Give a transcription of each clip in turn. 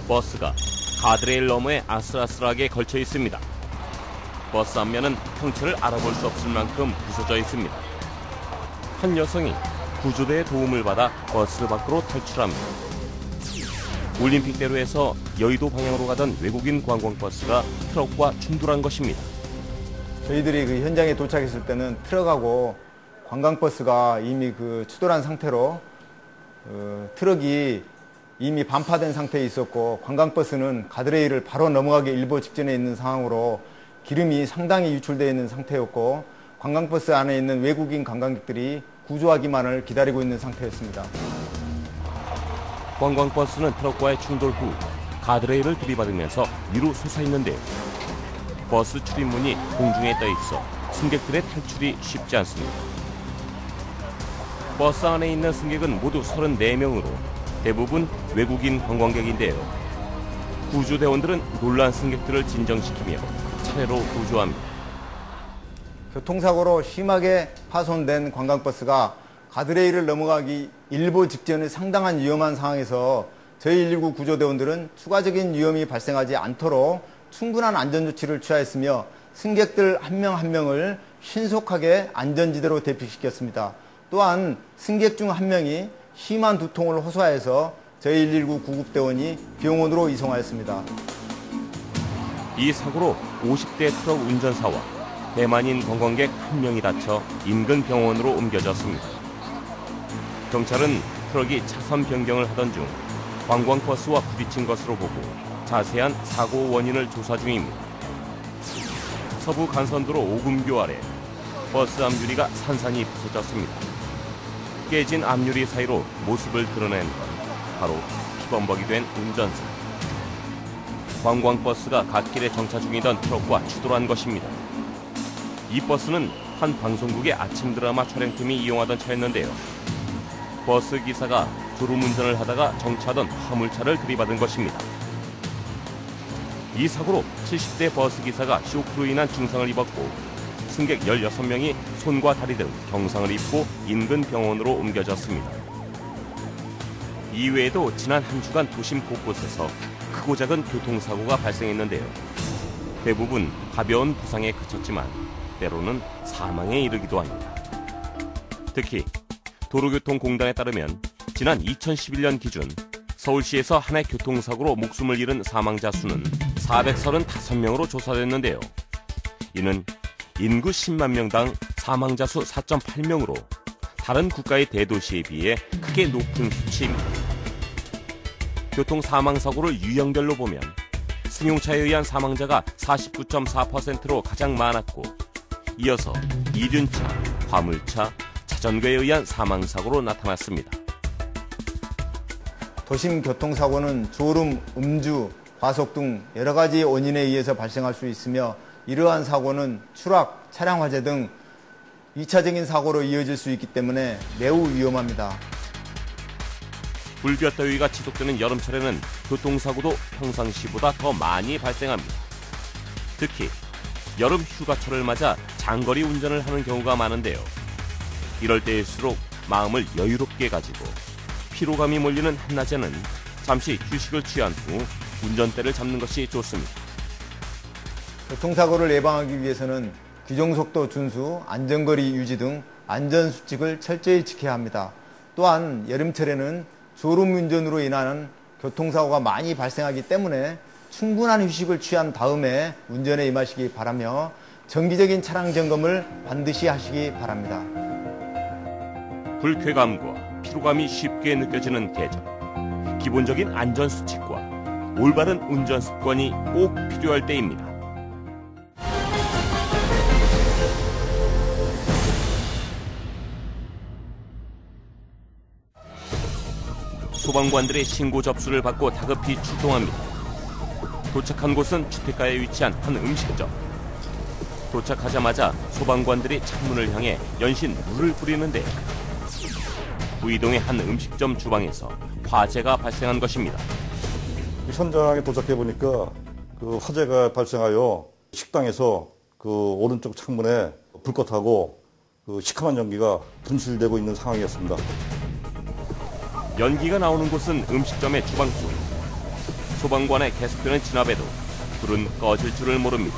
버스가 가드레일 너머에 아슬아슬하게 걸쳐 있습니다. 버스 앞면은 형체를 알아볼 수 없을 만큼 부서져 있습니다. 한 여성이 구조대의 도움을 받아 버스 밖으로 탈출합니다. 올림픽대로에서 여의도 방향으로 가던 외국인 관광버스가 트럭과 충돌한 것입니다. 저희들이 그 현장에 도착했을 때는 트럭하고 관광버스가 이미 추돌한 상태로 트럭이 이미 반파된 상태에 있었고 관광버스는 가드레일을 바로 넘어가기 일보 직전에 있는 상황으로 기름이 상당히 유출되어 있는 상태였고 관광버스 안에 있는 외국인 관광객들이 구조하기만을 기다리고 있는 상태였습니다. 관광버스는 트럭과의 충돌 후 가드레일을 들이받으면서 위로 솟아있는데요. 버스 출입문이 공중에 떠 있어 승객들의 탈출이 쉽지 않습니다. 버스 안에 있는 승객은 모두 34명으로 대부분 외국인 관광객인데요. 구조대원들은 놀란 승객들을 진정시키며 차례로 구조합니다. 교통사고로 심하게 파손된 관광버스가 가드레일을 넘어가기 일보 직전에 상당한 위험한 상황에서 저희 119 구조대원들은 추가적인 위험이 발생하지 않도록 충분한 안전조치를 취하였으며 승객들 한 명 한 명을 신속하게 안전지대로 대피시켰습니다. 또한 승객 중 한 명이 심한 두통을 호소하여서 저희 119 구급대원이 병원으로 이송하였습니다. 이 사고로 50대 트럭 운전사와 대만인 관광객 한 명이 다쳐 인근 병원으로 옮겨졌습니다. 경찰은 트럭이 차선 변경을 하던 중 관광버스와 부딪힌 것으로 보고 자세한 사고 원인을 조사 중입니다. 서부 간선도로 오금교 아래 버스 앞유리가 산산이 부서졌습니다. 깨진 앞유리 사이로 모습을 드러낸 건 바로 피범벅이 된 운전사. 관광버스가 갓길에 정차 중이던 트럭과 추돌한 것입니다. 이 버스는 한 방송국의 아침 드라마 촬영팀이 이용하던 차였는데요. 버스 기사가 졸음운전을 하다가 정차하던 화물차를 들이받은 것입니다. 이 사고로 70대 버스 기사가 쇼크로 인한 중상을 입었고 승객 16명이 손과 다리 등 경상을 입고 인근 병원으로 옮겨졌습니다. 이외에도 지난 한 주간 도심 곳곳에서 크고 작은 교통사고가 발생했는데요. 대부분 가벼운 부상에 그쳤지만 때로는 사망에 이르기도 합니다. 특히 도로교통공단에 따르면 지난 2011년 기준 서울시에서 한 해 교통사고로 목숨을 잃은 사망자 수는 435명으로 조사됐는데요. 이는 인구 10만 명당 사망자 수 4.8명으로 다른 국가의 대도시에 비해 크게 높은 수치입니다. 교통사망사고를 유형별로 보면 승용차에 의한 사망자가 49.4%로 가장 많았고 이어서 이륜차, 화물차, 자전거에 의한 사망사고로 나타났습니다. 도심 교통사고는 졸음, 음주, 과속 등 여러 가지 원인에 의해서 발생할 수 있으며 이러한 사고는 추락, 차량 화재 등 2차적인 사고로 이어질 수 있기 때문에 매우 위험합니다. 불볕더위가 지속되는 여름철에는 교통사고도 평상시보다 더 많이 발생합니다. 특히 여름 휴가철을 맞아 장거리 운전을 하는 경우가 많은데요. 이럴 때일수록 마음을 여유롭게 가지고 피로감이 몰리는 한낮에는 잠시 휴식을 취한 후 운전대를 잡는 것이 좋습니다. 교통사고를 예방하기 위해서는 규정속도 준수, 안전거리 유지 등 안전수칙을 철저히 지켜야 합니다. 또한 여름철에는 졸음운전으로 인한 교통사고가 많이 발생하기 때문에 충분한 휴식을 취한 다음에 운전에 임하시기 바라며 정기적인 차량 점검을 반드시 하시기 바랍니다. 불쾌감과 피로감이 쉽게 느껴지는 계절. 기본적인 안전수칙과 올바른 운전 습관이 꼭 필요할 때입니다. 소방관들의 신고 접수를 받고 다급히 출동합니다. 도착한 곳은 주택가에 위치한 한 음식점. 도착하자마자 소방관들이 창문을 향해 연신 물을 뿌리는데 구이동의 한 음식점 주방에서 화재가 발생한 것입니다. 현장에 도착해 보니까 화재가 발생하여 식당에서 오른쪽 창문에 불꽃하고 시커먼 연기가 분출되고 있는 상황이었습니다. 연기가 나오는 곳은 음식점의 주방 쪽. 소방관의 계속되는 진압에도 불은 꺼질 줄을 모릅니다.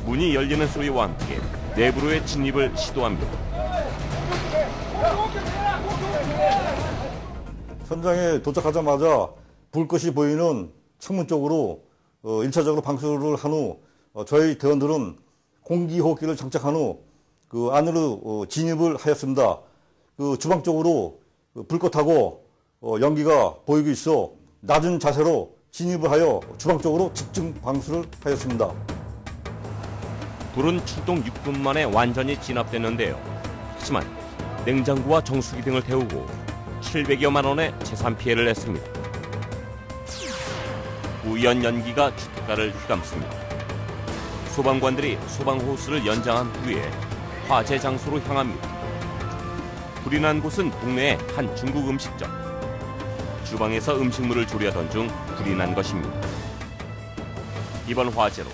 문이 열리는 소리와 함께 내부로의 진입을 시도합니다. 현장에 도착하자마자 불꽃이 보이는 창문 쪽으로 1차적으로 방수를 한 후 저희 대원들은 공기호흡기를 장착한 후 그 안으로 진입을 하였습니다. 그 주방 쪽으로 불꽃하고 연기가 보이고 있어 낮은 자세로 진입을 하여 주방 쪽으로 집중 방수를 하였습니다. 불은 출동 6분 만에 완전히 진압됐는데요. 하지만 냉장고와 정수기 등을 태우고 700여만 원의 재산 피해를 냈습니다. 우연 연기가 주택가를 휘감습니다. 소방관들이 소방호스를 연장한 후에 화재 장소로 향합니다. 불이 난 곳은 동네의 한 중국 음식점. 주방에서 음식물을 조리하던 중 불이 난 것입니다. 이번 화재로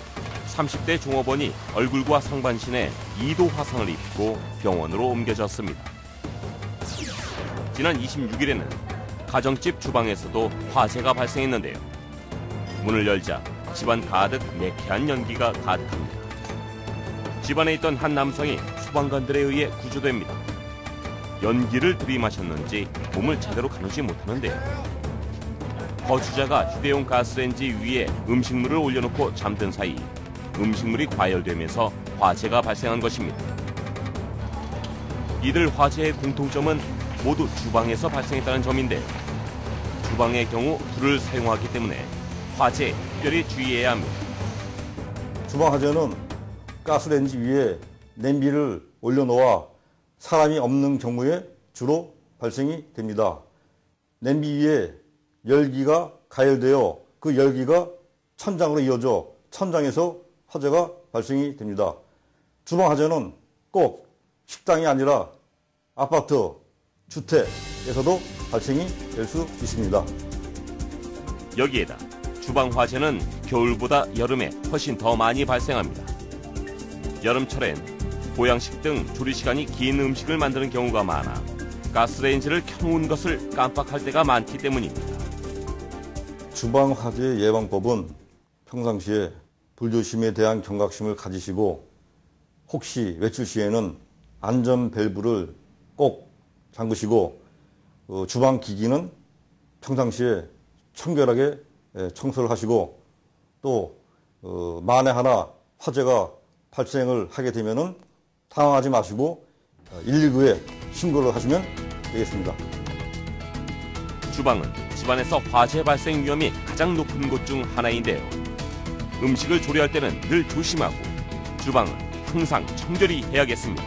30대 종업원이 얼굴과 상반신에 2도 화상을 입고 병원으로 옮겨졌습니다. 지난 26일에는 가정집 주방에서도 화재가 발생했는데요. 문을 열자 집안 가득 매캐한 연기가 가득합니다. 집안에 있던 한 남성이 소방관들에 의해 구조됩니다. 연기를 들이마셨는지 몸을 제대로 가누지 못하는데요. 거주자가 휴대용 가스레인지 위에 음식물을 올려놓고 잠든 사이 음식물이 과열되면서 화재가 발생한 것입니다. 이들 화재의 공통점은 모두 주방에서 발생했다는 점인데요. 주방의 경우 불을 사용하기 때문에 화재에 특별히 주의해야 합니다. 주방 화재는 가스레인지 위에 냄비를 올려놓아 사람이 없는 경우에 주로 발생이 됩니다. 냄비 위에 열기가 가열되어 그 열기가 천장으로 이어져 천장에서 화재가 발생이 됩니다. 주방 화재는 꼭 식당이 아니라 아파트, 주택에서도 발생이 될 수 있습니다. 여기에다 주방 화재는 겨울보다 여름에 훨씬 더 많이 발생합니다. 여름철엔 보양식 등 조리 시간이 긴 음식을 만드는 경우가 많아 가스레인지를 켜놓은 것을 깜빡할 때가 많기 때문입니다. 주방 화재 예방법은 평상시에 불조심에 대한 경각심을 가지시고 혹시 외출 시에는 안전 밸브를 꼭 잠그시고 주방 기기는 평상시에 청결하게 청소를 하시고 또 만에 하나 화재가 발생을 하게 되면은 당황하지 마시고 119에 신고를 하시면 되겠습니다. 주방은 집안에서 화재 발생 위험이 가장 높은 곳 중 하나인데요. 음식을 조리할 때는 늘 조심하고 주방은 항상 청결히 해야겠습니다.